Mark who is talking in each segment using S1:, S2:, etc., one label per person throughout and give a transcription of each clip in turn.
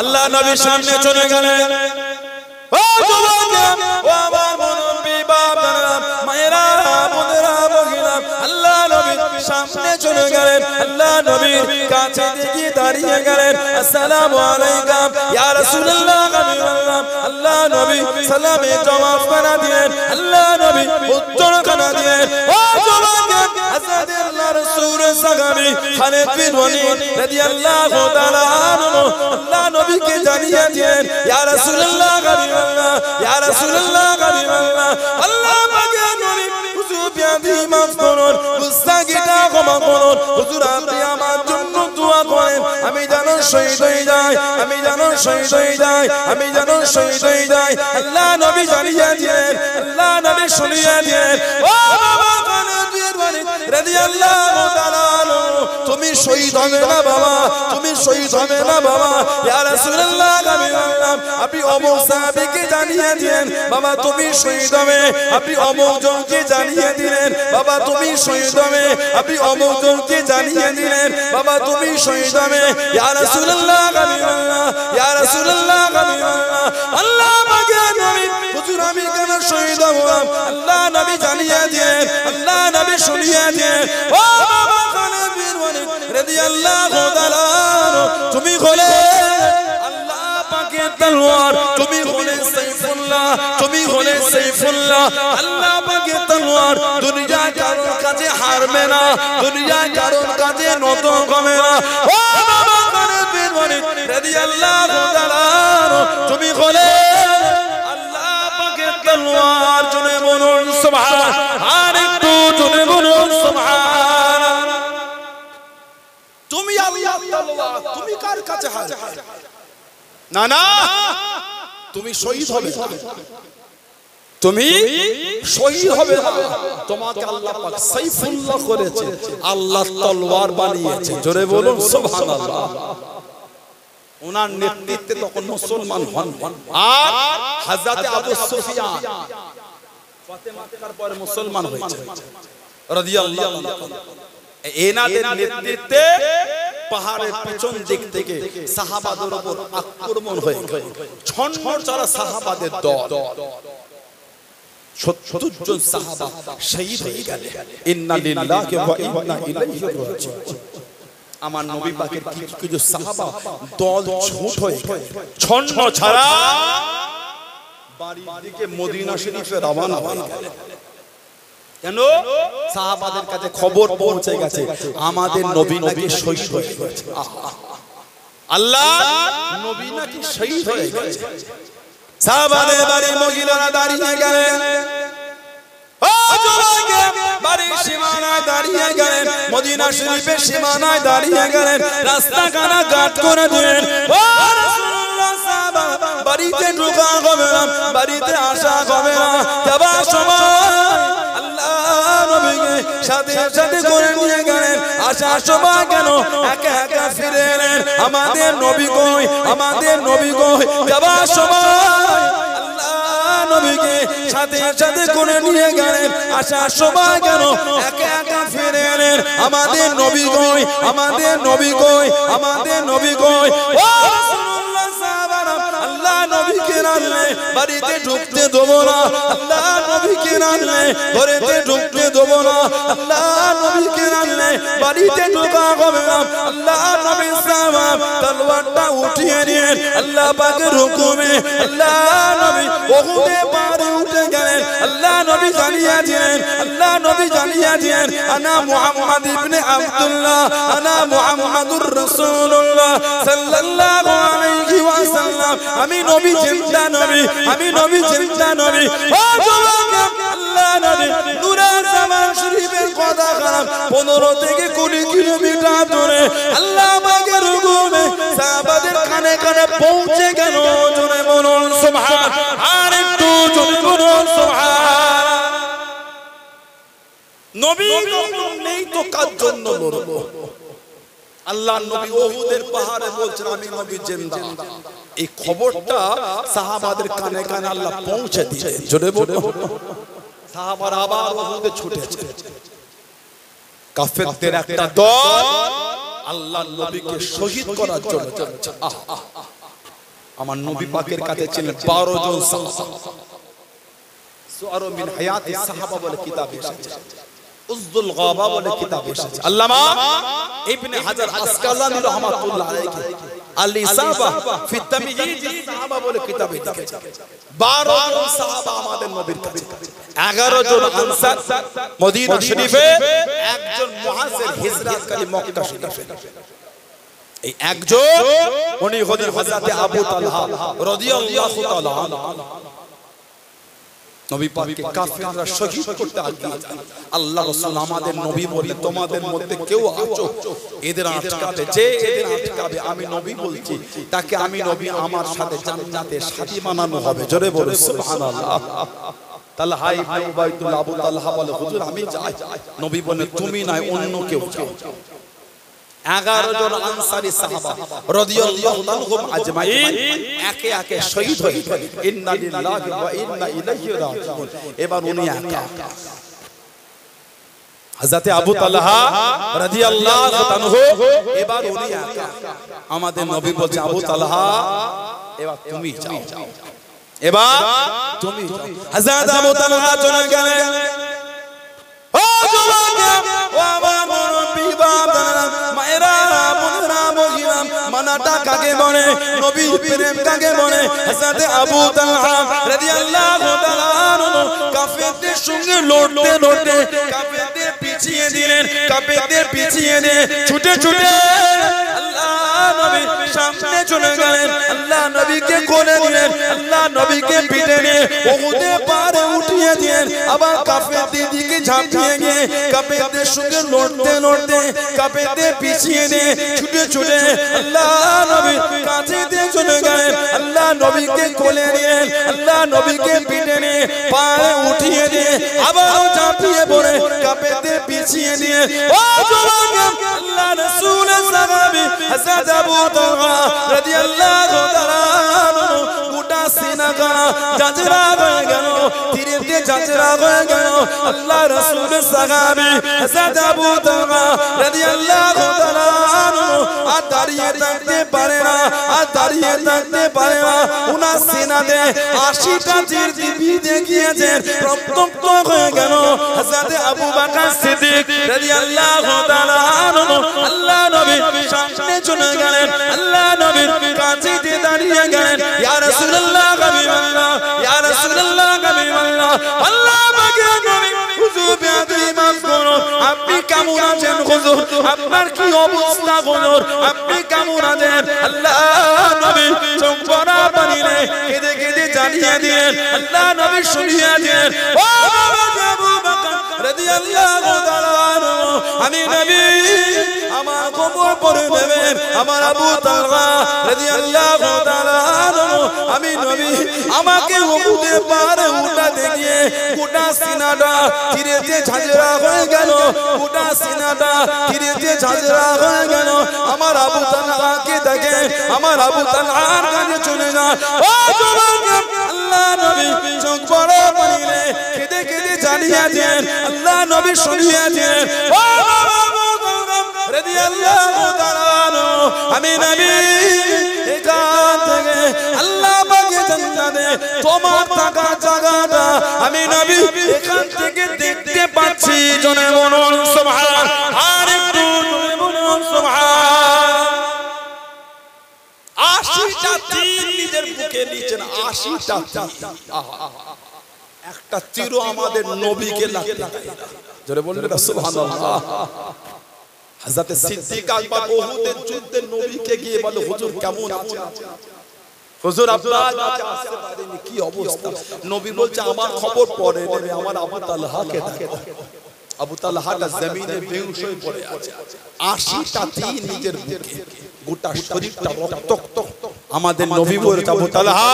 S1: আল্লাহ নবীর সামনে চলে গেলেন। ও যুবক, ও আমার মুরব্বি বাবারা, মায়েরা, বোনেরা, মহিলা, আল্লাহ নবীর সামনে চলে গেলেন। আল্লাহ নবীর কাছে গিয়ে দাঁড়িয়ে গেলেন। আসসালামু আলাইকুম ইয়া রাসূলুল্লাহ। আল্লাহ নবী সালামে জবাব করে দিলেন। আল্লাহ নবী উত্তর করে দিলেন। ও যুবক, হযরত আল্লাহ রাসূল সাহাবী খালিদ বিন ওয়ালিদ রাদিয়াল্লাহু তাআলা আনহু আল্লাহ নবীকে জানিয়ে দিলেন, ইয়া রাসূলুল্লাহ, ইয়া রাসূলুল্লাহ, আল্লাহ পাকের নবী হুজুর বিয়াদি মাফ করুন, গুস্তাখিটা ক্ষমা করুন, হুজুর আপনি আমার জন্য দোয়া করেন, আমি যেন শহীদ হয়ে যাই, আমি যেন শহীদ হয়ে যাই, আমি যেন শহীদ হয়ে যাই। আল্লাহ নবী জানিয়ে দিলেন, আল্লাহ নবী শুনিয়ে দিলেন, ও বাবা খালিদ বিন ওয়ালিদ রাদিয়াল্লাহু তাআলা আনহু, তুমি শহীদ হবে না বাবা, তুমি শহীদ হবে না বাবা। ইয়া রাসূলুল্লাহ, আপনি অমুক সাহাবীকে জানিয়ে দিলেন বাবা তুমি শহীদ হবে, আপনি অমুক জনকে জানিয়ে দিলেন বাবা তুমি শহীদ হবে, আপনি অমুক জনকে জানিয়ে দিলেন বাবা তুমি শহীদ হবে। ইয়া রাসূলুল্লাহ, ইয়া রাসূলুল্লাহ, আল্লাহ পাকের নবী হুজুর আমি কেন শহীদ হব? আল্লাহ নবী জানিয়ে দিলেন, আল্লাহ নবী শুনিয়ে দিলেন, ও বাবা খালিদ বিন ওয়ালিদ রাদিয়াল্লাহু তাআলা তুমি হলে আল্লাহ পাকের তলোয়ার, তুমি হলে সাইফুল্লাহ, তুমি হলে সাইফুল্লাহ। আল্লাহ পাকের তলোয়ার দুনিয়া কারোর কাছে হারবে না, দুনিয়া কারোর কাছে নত হবে না। ও বাবা খালিদ বিন ওয়ালিদ রাদিয়াল্লাহু তাআলা তুমি হলে আল্লাহ পাকের তলোয়ার। জোরে বলুন সুবহান, আর একটু জোরে বলুন সুবহান। তুমি আল্লাহর তলোয়ার, তুমি কার কাছে হারবে না? না, তুমি শহীদ হবে, তুমি শহীদ হবে না। তোমাকে আল্লাহ পাক সাইফুল্লাহ করেছে, আল্লাহর তলোয়ার বানিয়েছে। জোরে বলুন সুবহানাল্লাহ। ওনার নেতৃত্বে তখন মুসলমান হন। আর হযরত আবু সুফিয়ান ফাতেমার পরে মুসলমান হয়েছে রাদিয়াল্লাহু তাআলা। এনাদের নেতৃত্বে পাহাড়ের পিছন দিক থেকে সাহাবাদের উপর আক্রমণ হয়ে ছন্ন চারা সাহাবাদের দল, ৭০ জন সাহাবা শহীদ হয়ে গেলেন। ইন্না লিল্লাহি ওয়া ইন্না ইলাইহি রাজিউন। আমার নবী পাকের কিছু সাহাবা দল ছুট হয়ে ছন্ন ছাড়া বাড়ির দিকে মদিনা শরীফে রওনা হয়ে গেলেন। কেন? সাহাবাদের কাছে খবর পৌঁছে গেছে আমাদের নবী নাকি শহীদ হয়ে গেছে। আল্লাহ নবী নাকি শহীদ হয়ে গেছে। সাহাবাদের বাড়ির মহিলারা দাঁড়িয়ে গেলেন, ও যুবক বাড়ির সীমানায় দাঁড়িয়ে গেলেন, মদিনা শরীফের সীমানায় দাঁড়িয়ে গেলেন, রাস্তা কানা কাট করে দিলেন। ও রাসূলুল্লাহ সাহাবা বাড়িতে ঢোকা হবে না, বাড়িতে আসা হবে না, যাবার সময় নবীকে সাথে সাথে করে নিয়ে গেলেন। আসার সময় কেন একা একা ফিরে এলেন? আমাদের নবী কই, আমাদের নবী কই? যাবার সময় আল্লাহ নবীকে সাথে সাথে করে নিয়ে গেলেন। আসার সময় কেন একা একা ফিরে এলেন? আমাদের নবী কই, আমাদের নবী কই, আমাদের নবী কই? ও রাসূলুল্লাহ সাহাবারা আল্লাহ নবীকে রাখলে বাড়িতে ঢুকতে দেবো না, আল্লাহ নবীকে রাখলে ঘরেতে ঢুকতে দেবো না, আল্লাহ নবীকে রাখলে বাড়িতে ঢোকা হবে না। আল্লাহ নবী সাহাবা তলোয়ারটা উঠিয়ে নিয়ে আল্লাহ পাকের হুকুমে আল্লাহ নবী উহুদে পাহাড়ে উঠে গেলেন। আল্লাহ নবী জানিয়ে দিলেন, আল্লাহ নবী জানিয়ে দিলেন আনা মুহাম্মদ ইবনে আব্দুল্লাহ, আনা মুহাম্মাদুর রাসূলুল্লাহ সাল্লাল্লাহু আলাইহি ওয়াসাল্লাম। আমি নবী জিন্দা নবী, আমি নবী জিন্দা নবী। ও যুবক আল্লাহ নবী নূরে জামান শরীফের কথা খারাপ 15 থেকে 20 কিলোমিটার দূরে আল্লাহ পাকের হুকুমে সাহাবাদের কানে কানে পৌঁছে গেল। জোরে বলুন সুবহান, আর একটু জোরে বলুন সুবহান। নবী নেই তো কার জন্য লড়বো? আল্লাহ নবী উহুদের পাহাড়ে বলছেন আমি নবী জিন্দা। এই খবরটা সাহাবাদের কানে কানে আল্লাহ পৌঁছে দিয়েছেন। জোরে বলুন। সাহাবারা আবার উহুদে ছুটেছে। কাফেরদের একটা দল আল্লাহর নবীকে শহীদ করার জন্য যাচ্ছে। আমার নবী পাকের কাছে ছিলেন 12 জন সাহাবা। সুআরু মিন হায়াতি সাহাবা বলে কিতাব এসেছে, উজদুল গাবা বলে কিতাব এসেছে। আল্লামা ইবনে হাজার আসকালানী রাহমাতুল্লাহ আলাইহি আল ইসাবা ফি তাময়িজ সাহাবা বলে কিতাব লিখেছেন। 12 জন সাহাবা আমাদের নবীর কাছে, 11 জন আনসার মদিনা শরীফে, একজন মুহাজির হিজরতকারী মক্কা শরীফে। এই একজন উনি হলেন হযরত আবু তালহা রাদিয়াল্লাহু তাআলা নবী পাককে কাফেররা শহীদ করতে আগিয়েছে। আল্লাহ রাসূল আমাদের নবী বলে তোমাদের মধ্যে কেউ আছো এদের আটকাবে, যে এদের আটকাবে আমি নবী বলছি তাকে আমি নবী আমার সাথে জান্নাতে সাথী বানানো হবে। জোরে বলে সুবহানাল্লাহ। তালহা ইবনে উবাইদুল্লাহ আবু তালহা বলে হুজুর আমি যাই। নবী বলে তুমি নয় অন্য কেউ যাও। 11 জন আনসারী সাহাবা রাদিয়াল্লাহু আনহুম আজমাইন একে একে শহীদ হয়ে গেলেন। ইন্না লিল্লাহি ওয়া ইন্না ইলাইহি রাজিউন। এবার উনি একা, হযরত আবু তালহা রাদিয়াল্লাহু আনহু, এবার উনি একা। আমাদের নবী বলছে আবু তালহা এবার তুমি যাও, এবার তুমি যাও। হযরত আবু তালহা চলে গেলেন। ও জওয়ানে ও আমার মুরব্বি বাবারা মায়েরা বোনেরা মহিলা মানাটা কাকে বলে, নবীর প্রেম কাকে বলে। হযরত আবু তালহা রাদিয়াল্লাহু তাআলা আনহু কাফেরদের সঙ্গে লড়তে লড়তে কাফেরদের পিছিয়ে দিলেন, কাফেরদের পিছিয়ে দিয়ে ছুটে ছুটে আল্লাহ নবীর সামনে চলে গেলেন। আল্লাহ নবীকে কোলে নিলেন, আল্লাহ নবীকে পিঠে নিয়ে উহুদে পারে উঠিয়ে দিলেন। আবার কাফেরদের দিকে ঝাঁপিয়ে গিয়ে কাফেরদের সঙ্গে লড়তে লড়তে কাফেরদের পিছিয়ে দিয়ে ছুটে ছুটে আল্লাহ নবীর কাছে দিয়ে চলে গেলেন। আল্লাহ নবীকে কোলে নিয়ে আল্লাহ নবীকে পিঠে নিয়ে পায়ে উঠিয়ে দিয়ে আবারও ঝাঁপিয়ে পড়ে কাফেরদের পিছিয়ে দিয়ে ও জওয়ান আল্লাহ রাসূলের সাহাবী হযরত আবু তালহা রাদিয়াল্লাহু তাআলা আনহু গোটা সিনা গানা জাজরা হয়ে গেল, তীরেতে জাজরা হয়ে গেল। আল্লাহ রাসূলের সাহাবী হযরত আবু তালহা রাদিয়াল্লাহু তাআলা আনহু আর দাঁড়িয়ে থাকতে পারে না, আর দাঁড়িয়ে থাকতে পারে না। উনার সিনাতে 80টা তীর দিয়ে গিয়েছেন, রক্তাক্ত হয়ে গেল। হযরত আবু বকর সিদ্দিক রাদিয়াল্লাহু তাআলা আনহু আল্লাহ নবীর সামনে চলে গেলেন, আল্লাহ নবীর কাছে দিয়ে দাঁড়িয়ে গেলেন। ইয়া রাসূলুল্লাহ হাবিবাল্লাহ, ইয়া রাসূলুল্লাহ হাবিবাল্লাহ, আল্লাহ পাকের নবী হুজুর বেয়াদবি মাফ করুন, আপনি কেমন আছেন হুজুর, আপনার কি অবস্থা হুজুর, আপনি কেমন আছেন? আল্লাহ নবী চোখ ভরা পানি রে কেঁদে কেঁদে জানিয়ে দিলেন, আল্লাহ নবী শুনিয়ে দিলেন ও আবু বকর রাদিয়াল্লাহু তাআলা আনহু আমি নবী আমার কবর পড়ে নেবেন। আমার আবু তালহা রাদিয়াল্লাহু তাআলা আনহু আমি নবী আমাকে উহুদে পাহাড়ে উঠাতে গিয়ে গোটা সিনাটা তীরেতে ঝাঁঝরা হয়ে গেল, গোটা সিনাটা তীরেতে ঝাঁঝরা হয়ে গেল। আমার আবু তালহাকে দেখে আমার আবু তালহার কাছে চলে না ও জওয়ান আল্লাহ নবী চোখ বড় পানিলে কেঁদে কেঁদে জানিয়ে দেন, আল্লাহ নবী শুনিয়ে দেন ও রাদিয়াল্লাহু তাআলা আনহু আমি নবী এখান থেকে আল্লাহ পাকের জান্নাতে তোমার থাকার জায়গাটা আমি নবী এখান থেকে দেখতে পাচ্ছি। জনে বলুন সুবহান, আর একটু জনে বলুন সুবহান। 80টা তীর নিজের বুকে নিয়েছেন, 80টা তীর। একটা তীরও আমাদের নবীকে লাগতে দেয় না। জোরে বলুন সুবহানাল্লাহ। হযরত সিদ্দিক আকবর উহুদের যুদ্ধে নবীকে গিয়ে বলে হুজুর কেমন আছেন? হুজুর আপনার কাছে আসতে পারেনি, কি অবস্থা? নবী বলছে আমার খবর পড়ে নেবে, আমার আবু তালহাকে দেখো। আবু তালহাটা জমিনে বেহুশ হয়ে পড়ে আছে, 80টা তীর নিজের বুকে, গোটা শরীরটা রক্তাক্ত। আমাদের নবী বলছে আবু তালহা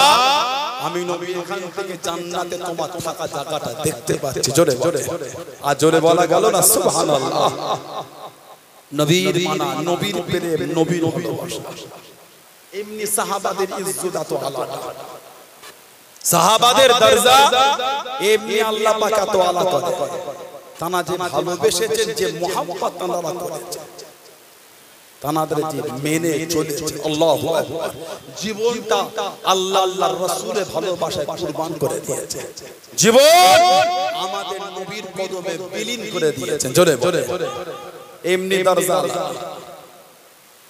S1: আমি নবী এখান থেকে জান্নাতে তোমার থাকা জায়গাটা দেখতে পাচ্ছি। জোরে জোরে আর জোরে বলা গেল না সুবহানাল্লাহ। নবীর মানা, নবীর প্রেম, নবীর ভালোবাসা। এমনি সাহাবাদের ইজ্জত এত আলাদা, সাহাবাদের দরজা এমনি আল্লাহ পাক এত আলাদা করে। তারা যে ভালোবেসেছেন, যে মুহাব্বত তারা করেছেন। তানাদের যে মেনে চলেছে আল্লাহু আকবার, জীবনটা আল্লাহ আল্লাহর রাসূলের ভালোবাসায় কুরবান করে দিয়েছে, জীবন আমাদের নবীর কদমে বিলীন করে দিয়েছেন। জোরে জোরে এমনি দরজা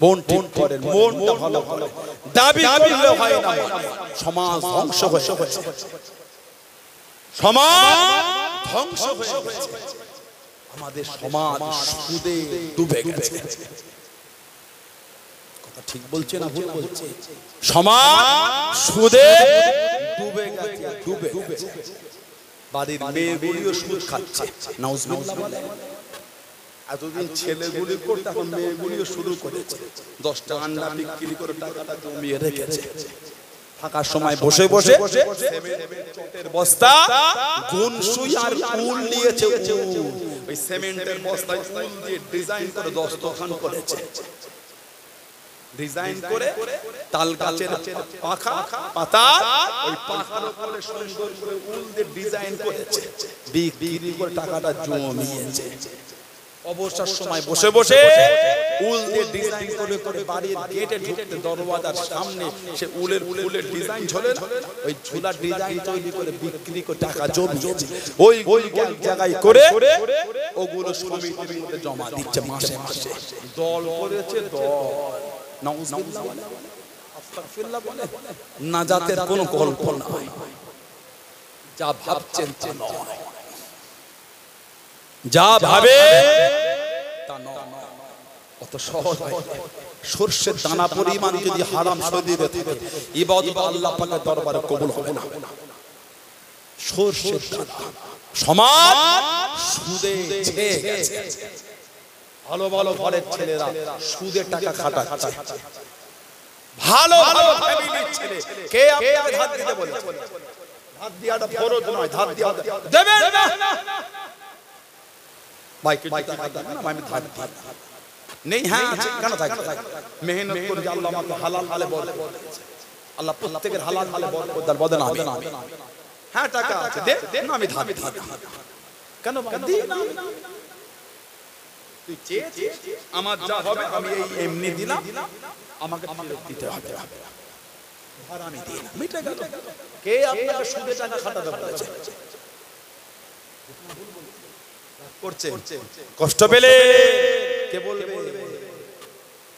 S1: মন ঠিক করেন, মনটা ভালো করে দাবি করলে হয় না, সমাজ ধ্বংস হয়ে গেছে, সমাজ ধ্বংস হয়ে গেছে, আমাদের সমাজ সুদে ডুবে গেছে। কথা ঠিক বলছে না ভুল বলছে? সমাজ সুদে ডুবে গেছে, ডুবে গেছে। বাড়ির মেয়েগুলিও সুদ খাচ্ছে, নাউজুবিল্লাহ বলে। এতদিন ছেলেগুলি করতে, এখন মেয়েগুলিও শুরু করেছে। 10টা আন্ডা বিক্রি করে টাকাটা জমিয়ে রেখেছে। ফাঁকা সময় বসে বসে চটের বস্তা, গুনসুই আর উল নিয়েছে। ওই সিমেন্টের বস্তায় উল দিয়ে ডিজাইন করে দস্তখান করেছে, ডিজাইন করে তাল গাছের পাখা পাতা, ওই পাখার উপরে সুন্দর করে উল দিয়ে ডিজাইন করেছে, বিক্রি করে টাকাটা জমিয়েছে। অবসর সময় বসে বসে উল দিয়ে ডিজাইন করে করে বাড়ির গেটে ঢুকতে, দরওয়াজার সামনে সে উলের ডিজাইন ঝোলে না, ওই ঝোলার ডিজাইন তৈরি করে বিক্রি করে টাকা জমিয়েছে। ওই এক জায়গায় করে ওগুলো সমিতির মধ্যে জমা দিচ্ছে মাসে মাসে। দল করেছে দল, নাউজুবিল্লাহ বলে, আস্তাগফিরুল্লাহ বলে। নাজাতের কোনো গল্প নয়, যা ভাবছেন তা নয়, যা ভাবে তা নয়, অত সহজ নয়। সরষের দানা পরিমাণ যদি হারাম শরীরে থাকে, ইবাদত আল্লাহ পাকের দরবারে কবুল হবে না। সরষের দানা, সমাজ সুদে ছেয়ে গেছে। ভালো ভালো ঘরের ছেলেরা সুদে টাকা খাটাচ্ছে, ভালো ভালো ফ্যামিলির ছেলে। কে আপনাকে ধার দিতে বলেছে? ধার দেওয়াটা ফরজ নয়, ধার দেওয়া দেবেন না। ভাই কিছু টাকা দেন না, আমি ধার দিই নেই। হ্যাঁ আছে, কেন থাকে? মেহনত করে আল্লাহ আমাকে হালাল হালে বলে, আল্লাহ প্রত্যেকের হালাল হালে বরকত বলেন আমি। হ্যাঁ টাকা আছে, দে না, আমি ধার দিই। কেন দিই না? তুই চেয়েছিস আমার যা হবে আমি এই এমনি দিলাম, আমাকে ফেরত দিতে হবে, ধার আমি দিই না, মিটে গেল। কে আপনাকে সুদে টাকা খাটাতে বলেছে? করছে কষ্ট পেলে কে বলবে?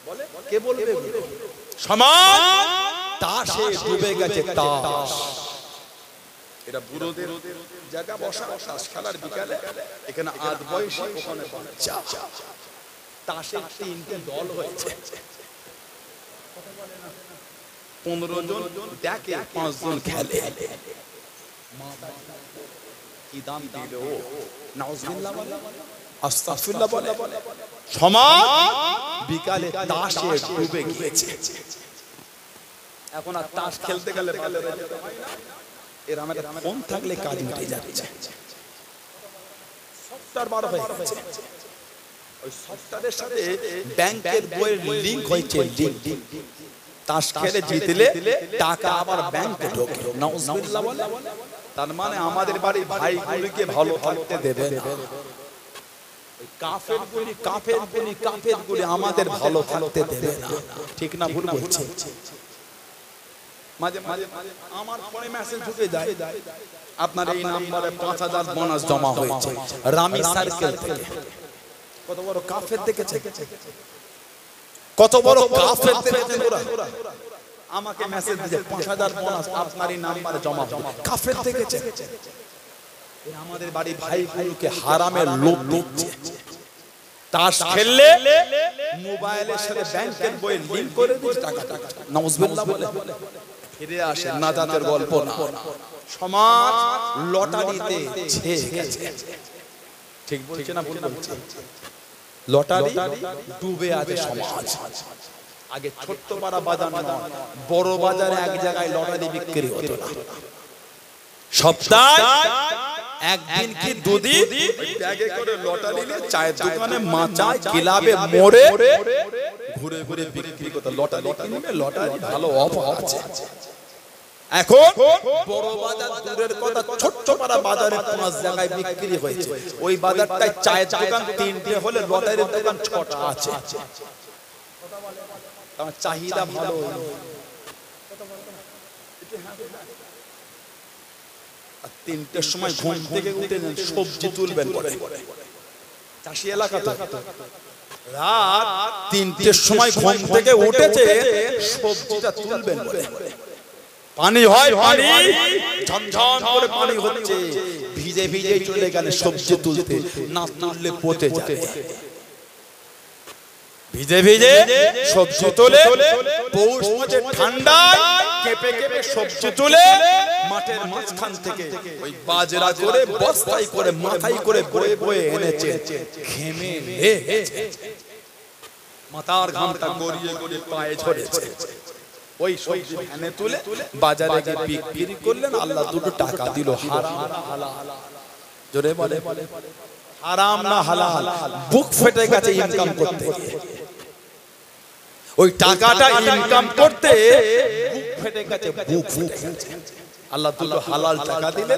S1: বলে কে বলবে? সমাজ তাসে ডুবে গেছে, তাস। এটা বুড়োদের জায়গা, বসা তাস খেলার বিকালে। এখানে আধ বয়সী, ওখানে বাচ্চা। তাসের 3টে দল হয়েছে, 15 জন দেখে, 5 জন খেলে। কি দাম দিল? নাউজুবিল্লাহ বলে, আস্তাগফিরুল্লাহ বলে। সমাজ বিকালে তাসে ডুবে গিয়েছে। এখন আর তাস খেলতে গেলে ভালো লাগে না, এর আমাদের ফোন থাকলে কাজ মিটে যাচ্ছে। সফটওয়্যার বার হয়ে গেছে, ওই সফটওয়্যারের সাথে ব্যাংকের বইয়ের লিংক হয়েছে, লিংক। তাস খেলে জিতলে টাকা আবার ব্যাংকে ঢোকে, নাউজুবিল্লাহ বলে। তার মানে আমাদের বাড়ির ভাইগুলিকে ভালো থাকতে দেবে না। কাফের গুলি আমাদের ভালো থাকতে দেবে না। ঠিক না ভুল বলছে? মাঝে মাঝে আমার ফোনে মেসেজ ঢুকে যায়, আপনার এই নাম্বারে 5000 বোনাস জমা হয়েছে রামি সার্কেল থেকে। কত বড় কাফের দেখেছে, কত বড় কাফের দেখেছেন ওরা। আমাকে মেসেজ দিয়েছে 5000 বোনাস আপনার এই নাম্বারে জমা হবে, কাফের দেখেছে। আমাদের বাড়ি ভাইগুলোকে হারামের লোভ দিচ্ছে। তাস খেললে মোবাইলের সাথে ব্যাংকের বইয়ে লিংক করে দিয়ে টাকা নাউজুবিল্লাহ বলে ফিরে আসে। নাজাতের গল্প না, সমাজ লটারিতে ছেয়ে গেছে। ঠিক বলছে না ভুল বলছে? লটারি ডুবে আছে সমাজ। আগে ছোট্ট পাড়া বাজার নয়, বড় বাজারে এক জায়গায় লটারি বিক্রি হতো না। সপ্তাহে একদিন কি দুদিন ব্যাগে করে লটারি নিয়ে চায়ের দোকানে, মাচায়, ক্লাবে, মোড়ে ঘুরে ঘুরে বিক্রি করতো। লটারি কিনবে, লটারি ভালো অফার আছে। এখন বড় বাজার দূরের কথা, ছোট্ট পাড়া বাজারে 5 জায়গায় বিক্রি হয়েছে। ওই বাজারটায় চায়ের দোকান 3টে হলে লটারির দোকান 6টা আছে। আমার চাহিদা ভালো। আর 3টের সময় ঘুম থেকে উঠে সবজি তুলবেন বলে, চাষি এলাকা তো, রাত 3টের সময় ঘুম থেকে উঠেছে সবজিটা তুলবেন বলে। পানি হয়, পানি ঝনঝন করে পানি হচ্ছে, ভিজে ভিজে চলে গেলে সবজি তুলতে, না তুললে পচে যাবে। ভিজে ভিজে সবজি তোলে, পৌষ মাসে ঠান্ডায় কেঁপে কেঁপে সবজি তুলে মাঠের মাঝখান থেকে ওই বাজরা করে বস্তায় করে মাথায় করে বয়ে বয়ে এনেছে, ঘেমে মাথার ঘামটা গড়িয়ে গড়িয়ে পায়ে ঝরেছে। ওই সবজি ভ্যানে তুলে বাজারে গিয়ে বিক্রি করলেন, আল্লাহ 2 টাকা দিল। হারাম না হালাল? জোরে বলে, হারাম না হালাল? বুক ফেটে গেছে ইনকাম করতে গিয়ে, ওই টাকাটা ইনকাম করতে বুক ফেটে গেছে, বুক ফেটে গেছে। আল্লাহ 2 হালাল টাকা দিলে,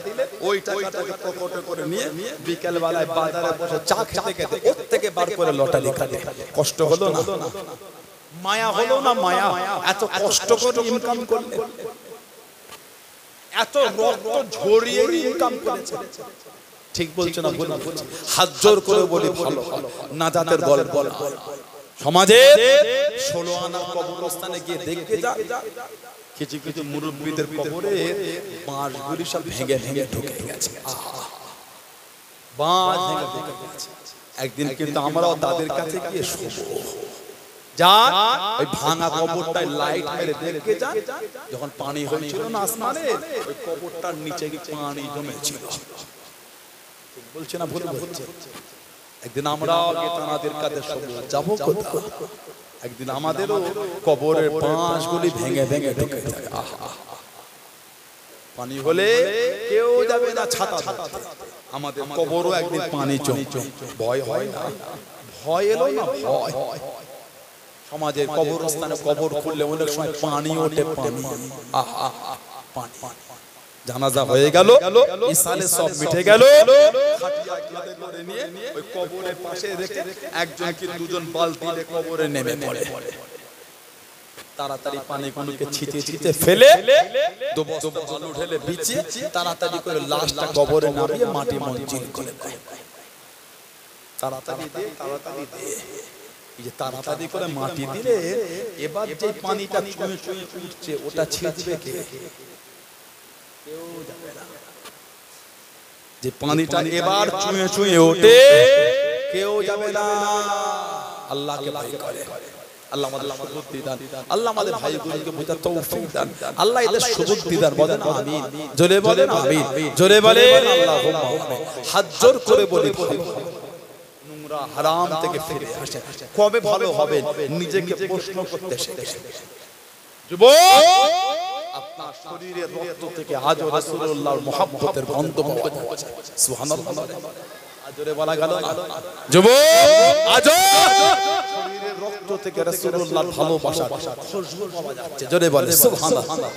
S1: ওই টাকাটাকে পকেটে করে নিয়ে বিকেল বেলায় বাজারে বসে চা খেতে খেতে ওর থেকে বার করে লটারি কাটে। কষ্ট হলো না? মায়া হলো না? মায়া। এত কষ্ট করে ইনকাম করলে, এত রক্ত ঝরিয়ে ইনকাম করেছে। ঠিক বলছো না? হাত জোর করে বলি ভালো নাজাতের গল্প বলা। সমাজে 16 আনা কবরস্থানে গিয়ে দেখতে যা, কিছু কিছু মুরব্বীদের কবরে বাঁশগুলি সব ভেঙে ভেঙে ঢুকে গেছে। বাঁশ ভেঙে ঢুকে গেছে। একদিন কিন্তু আমরাও তাদের কাছে গিয়ে শুনবো, যা ওই ভাঙা কবরটায় লাইট মেরে দেখে যা, যখন পানি হয়েছিল না আসমানে, ওই কবরটার নিচে কি পানি জমেছিল। ঠিক বলছে না? ভুল বলছে? একদিন আমরাও তাদের কাছে যাবো কোথাও, একদিন আমাদেরও কবরের বাঁশগুলি ভেঙে ভেঙে ঢুকে যায়। পানি হলে কেউ যাবে না ছাতা ছাতা, আমাদের কবরও একদিন পানি জমে। ভয় হয় না? ভয় এলো না? ভয়। সমাজের কবরস্থানে কবর খুললে অনেক সময় পানি ওঠে, পানি। পানি। জানাজা হয়ে গেল, ইসালে সব মিটে গেল, খাটিয়া কাঁধে করে নিয়ে ওই কবরের পাশে রেখে একজন কি দুজন বালতিতে কবরে নেমে পড়ে। তাড়াতাড়ি পানিগুলোকে ছিটে ছিটে ফেলে 2 বস্তা বালু ঢেলে বিছিয়ে তাড়াতাড়ি করে লাশটা কবরে নামিয়ে মাটি মঞ্জিল করে দেয়। তাড়াতাড়ি দে, তাড়াতাড়ি দে। এই যে তাড়াতাড়ি করে মাটি দিলে, এবার যে পানিটা চুঁয়ে চুঁয়ে উঠছে ওটা ছিটবে কে? কেউ যাবে না। যে পানিটা এবার চুঁয়ে চুঁয়ে ওঠে, কেউ যাবে না। আল্লাহকে ভয় করে। আল্লাহ আমাদের সুবুদ্ধি দান, আল্লাহ আমাদের ভাইগুলোকে বোঝার তৌফিক দান, আল্লাহ এদের সুবুদ্ধি দান। বলেন আমিন। জোরে বলেন আমিন। জোরে বলেন আল্লাহুম্মা আমিন। হাত জোর করে বলি নোংরা হারাম থেকে ফিরে আসেন। কবে ভালো হবে নিজেকে প্রশ্ন করতে শিখেন। যুবক, আপনার শরীরের রক্ত থেকে আজ রাসূলুল্লাহর মুহাব্বতের গন্ধ পাওয়া যাচ্ছে। সুবহানাল্লাহ। আজরে বলা গেল না? যুবক, আজ শরীরের রক্ত থেকে রাসূলুল্লাহর ভালোবাসা খুশবু পাওয়া যাচ্ছে। জোরে বলে সুবহানাল্লাহ।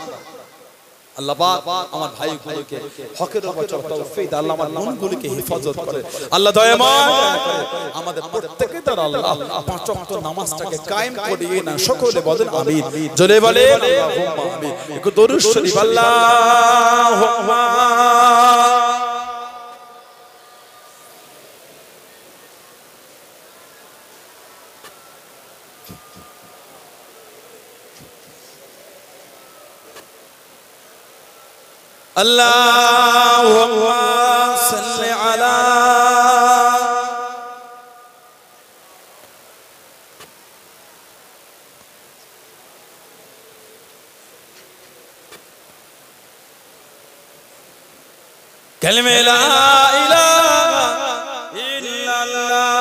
S1: আল্লাহ পাক আমার ভাইগুলোকে হকের উপর তৌফিক দান, আল্লাহ আমার মনগুলোকে হেফাজত করে। আল্লাহ দয়াময় আমাদের প্রত্যেকের দ্বারা আল্লাহ 5 ওয়াক্ত নামাজটাকে কায়েম করিয়ে না। সকলে বলেন আমিন। জোরে বলেন আল্লাহুম্মা আমিন। একটু দরুদ শরীফ আল্লাহুম্মা আল্লাহুম্মা সাল্লি আলা কালিমা লা ইলাহা ইল্লাল্লাহ,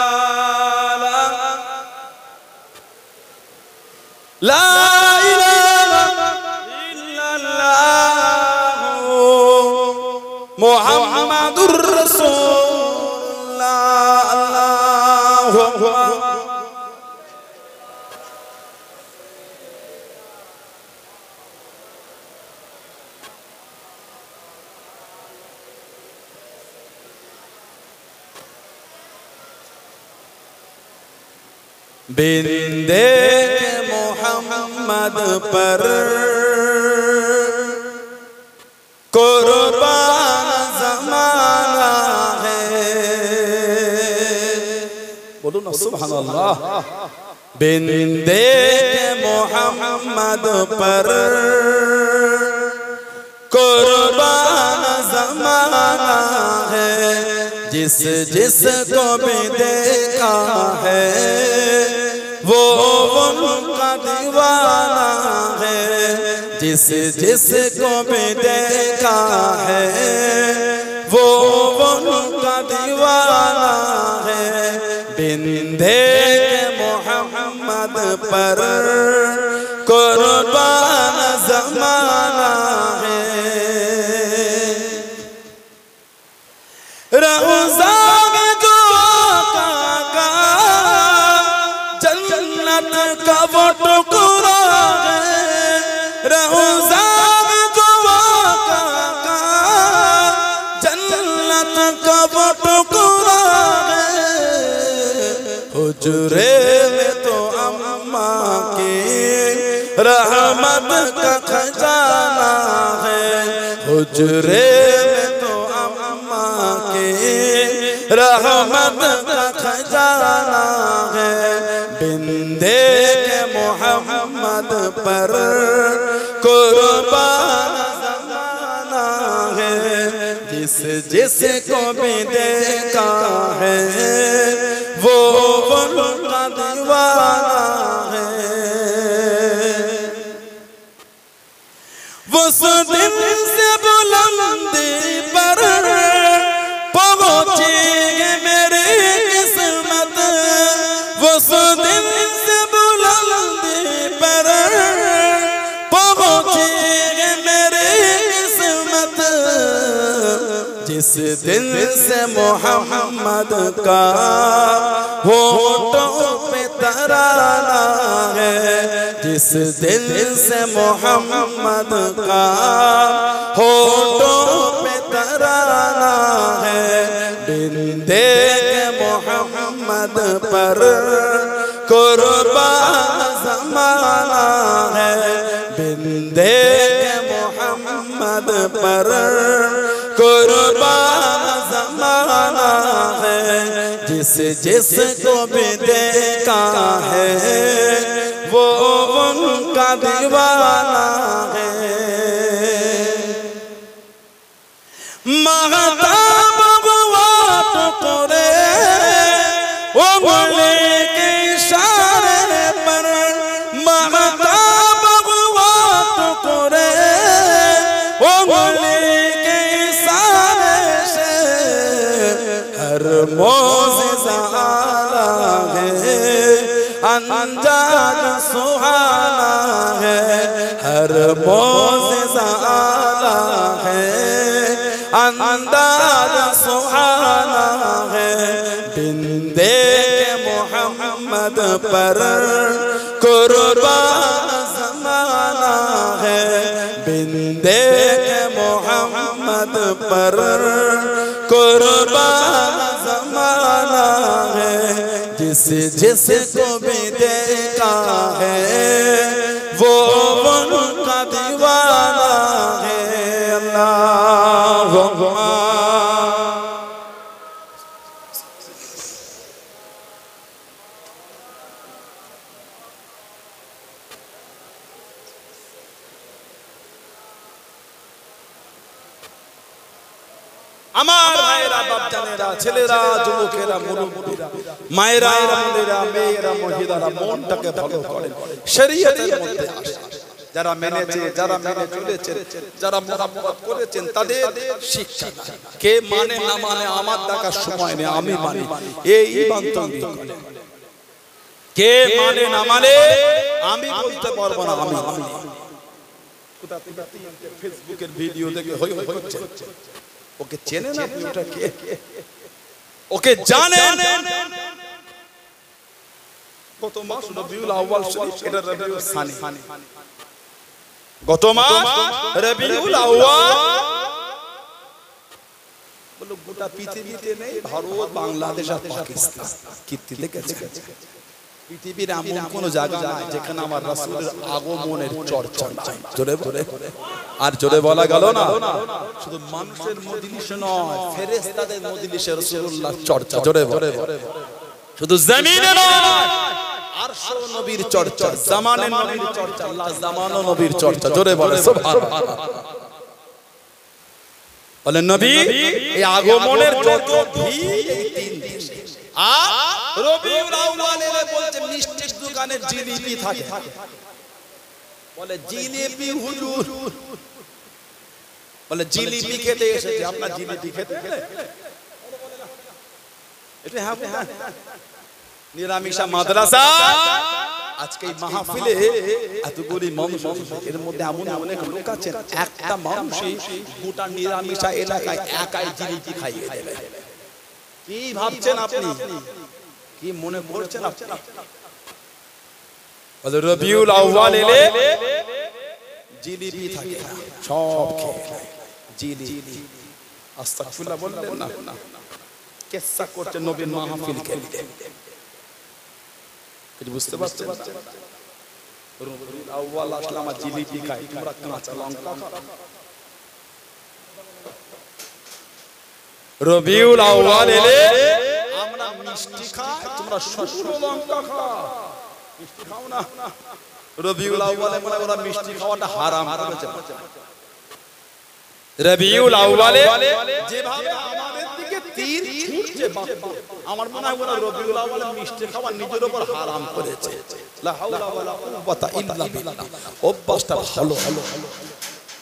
S1: লা মুহাম্মাদুর রাসূলুল্লাহ। আল্লাহুম্মা बिन देखे मोहम्मद पर कुर्बान ज़माना है। बोलो ना सुभान अल्लाह। बिंदे मोहम्मद पर कुर्बान ज़माना है। जिस जिस को भी देखा है वो उनका दीवाना है। जिस जिस को भी देखा है वो उनका दीवाना है। बिंदे मोहम्मद पर कुर्बान ज़माना है। रौज़ा में जो आका जन्नत का वो टुकड़ा है। रौज़ा में जो आका जन्नत का वो टुकड़ा है। हुजरे में तो अम्मा की रहमत का खजाना है। हुजरे में तो अम्मा की रहमत का खजाना है। बिंदे के मोहम्मद पर कुर्बान ज़माना है। जिस जिस को भी देखा है वो उनका दीवाना है। उस दिन से बुलंदी पर पहुंचेगी मेरी किस्मत। उस दिन से बुलंदी पर पहुंचेगी मेरी किस्मत। जिस दिन से मोहम्मद का होठों पे तराना है। जिस दिन से मोहम्मद का होठों पे तराना है। बिंदे के मोहम्मद पर कुर्बान ज़माना है। बिंदे के मोहम्मद पर कुर्बान ज़माना है। जिस जिस को भी देखा है वो उनका दीवाना है। महताब हुआ टुकड़े उंगली के इशारे पर। महताब हुआ टुकड़े उंगली के इशारे से। हर मौज़िज़ा आला है अंजाम सुहाना है। हर मौज़िज़ा आला है अंदाज़ सुहाना है। बिंदे के मोहम्मद पर कुर्बान ज़माना है। बिंदे के मोहम्मद पर कुर्बान ज़माना है। जिस जिस को भी देखा है वो उनका दीवाना है। अल्लाहुम्मा আমার ভাইরা বাপজানেরা ছেলেরা যুবকেরা মুরব্বিরা মায়েরা বোনেরা মেয়েরা মহিলারা মনটাকে ভালো করেন শরীয়তের মধ্যে আসে। যারা মেনেছে যারা মেনে চলেছে যারা মুহাব্বত করেছেন তাদের শিক্ষা কে মানে না মানে আমার দেখার সময় নেই। আমি মানি এই ঈমান তৈরি করে। কে মানে না মানে আমি বলতে পারবো না। আমি মানি। কোথা থেকে ফেসবুকের ভিডিও দেখে হই হই করছে। ওকে চেনেন আপনি? ওটা কে? ওকে জানেন? গত মাস রবিউল আউয়াল শরীফ, এটা রবিউল সানি। গত মাস রবিউল আউয়াল। বলো গোটা পৃথিবীতে নেই, ভারত বাংলাদেশ আর পাকিস্তান কীর্তি দেখেছে। পৃথিবীর এমন কোন জায়গা নাই যেখানে আমার রাসূলের আগমনের চর্চা নাই। জোরে বলে আর জোরে বলা গেল না, শুধু মানুষের মজলিসে নয়, ফেরেশতাদের মজলিসে রাসূলুল্লাহর চর্চা। জোরে বলে শুধু জমিনে নয়, আরশ নবীর চর্চা, জামানে নবীর চর্চা, আল্লাহ জামানো নবীর চর্চা। জোরে বলে সুবহানাল্লাহ। বলেন নবী এই আগমনের যত ভিড় এই তিন দেশে। আর রবিউল আউয়ালে বলছে মিষ্টির দোকানে জিলিপি থাকে, বলে জিলিপি হুজুর, বলে জিলিপি খেতে এসেছে, আপনার জিলিপি খেতে এটা হ্যাঁ নিরামিষা মাদ্রাসা। আজকে এই মাহফিলে এতগুলি মানুষ, এর মধ্যে এমন অনেক লোক আছেন একটা মানুষই গোটা নিরামিষা এলাকায় একাই জিলিপি খাইয়ে দেবে। কি ভাবছেন আপনি, কি মনে করছেন আপনি? রবিউল আউয়াল এলে জিলিপি থাকে সব খেয়ে জিলিপি। আস্তাগফিরুল্লাহ বললেন না, কেসা করছে নবীর মাহফিল কে বুঝতে পারছেন? রবিউল আউয়াল আসলে আমার জিলিপি খাই, তোমরা কাঁচা লঙ্কা খাও। রবিউল আউয়াল এলে আমরা মিষ্টি খাই, তোমরা শুকনো লঙ্কা খাও। মিষ্টি খাও না। রবিউল আউয়ালে মানে ওরা মিষ্টি খাওয়াটা হারাম করেছে। রবিউল আউয়ালে যেভাবে আমাদের দিকে তীর ছুটছে, আমার মনে হয় ওরা রবিউল আউয়ালে মিষ্টি খাওয়া নিজের উপর হারাম করেছে। লা হাওলা ওয়ালা কুওয়াতা ইল্লা বিল্লাহ। অভ্যাসটা ভালো,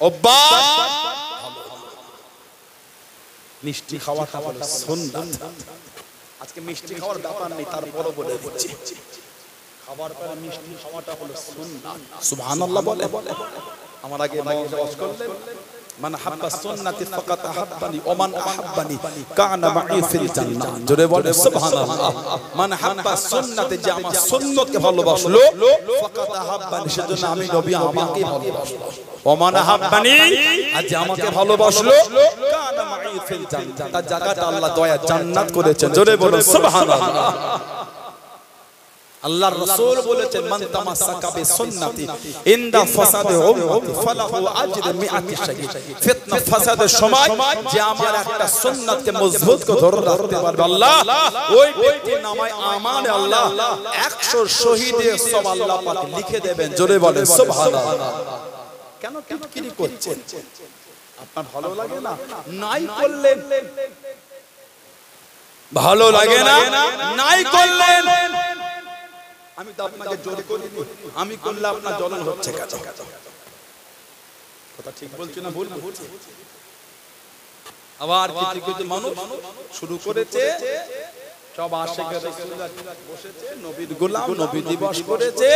S1: অভ্যাস মিষ্টি খাওয়াটা হলো সুন্নাত। আজকে মিষ্টি খাওয়ার ব্যাপার নেই, তারপরও বলে দিচ্ছি খাবার পরে মিষ্টি খাওয়াটা হলো সুন্নাত। সুবহানাল্লাহ বলে। আমার আগে ওয়াজ করলেন মান হাব্বা সুন্নতি ফাকাত আহাব্বানি ওয়া মান আহাব্বানি কানা মাই ফিল জান্নাহ। জোরে বলে সুবহানাল্লাহ। মান হাব্বা সুন্নতি, যে আমার সুন্নতকে ভালোবাসলো, ফাকাত আহাব্বানি, সেজন্য আমি নবী আমাকে ভালোবাসলো। ওয়া মান আহাব্বানি, আর যে আমাকে ভালোবাসলো, কানা মাই ফিল জান্নাহ, তার জায়গাটা আল্লাহ দয়া জান্নাত করেছেন। জোরে বলে সুবহানাল্লাহ। আল্লাহর রাসূল বলেছেন মান তামাসসাকা বিসুন্নতি ইনদা ফাসাদে উম্মতি ফালাহু আজরু মিআতি শাহীদ। ফিতনা ফাসাদের সময় যে আমার একটা সুন্নাতকে মজবুত করে ধরে রাখতে পারবে, আল্লাহ ওই ব্যক্তির নামে আমানে আল্লাহ 100 শহীদের সওয়াব আল্লাহ পাক লিখে দেবেন। জোরে বলে সুবহানাল্লাহ। কেন কিরকিরি করছেন? আপনার ভালো লাগে না? নাই করলেন ভালো লাগে না, নাই করলেন। আমি তো আপনাকে জোর করিনি, আমি করলে আপনার জ্বলন হচ্ছে কেন? কথা ঠিক বলছি না ভুল বলছি? আবার কিছু কিছু মানুষ শুরু করেছে, সব আশিকের রাসূলুল্লাহ বসেছে, নবীর গোলাম, নবী দিবস করেছে,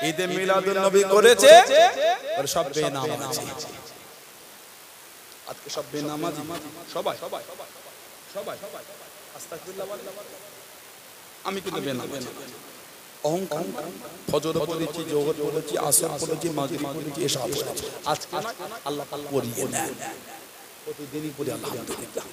S1: ঈদে মিলাদুন নবী করেছে, আর সব বেনামাজি। আজকে সব বেনামাজি সবাই আস্তাগফিরুল্লাহ বলে। আমি কিন্তু বেনামাজি। অহংকার, ফজর পড়েছি, জোহর পড়েছি, আসর পড়েছি, মাগরিব পড়েছি, এসব পড়েছি। আজকে আল্লাহ পাক পড়িয়ে দেন, প্রতিদিনই পড়ি আলহামদুলিল্লাহ।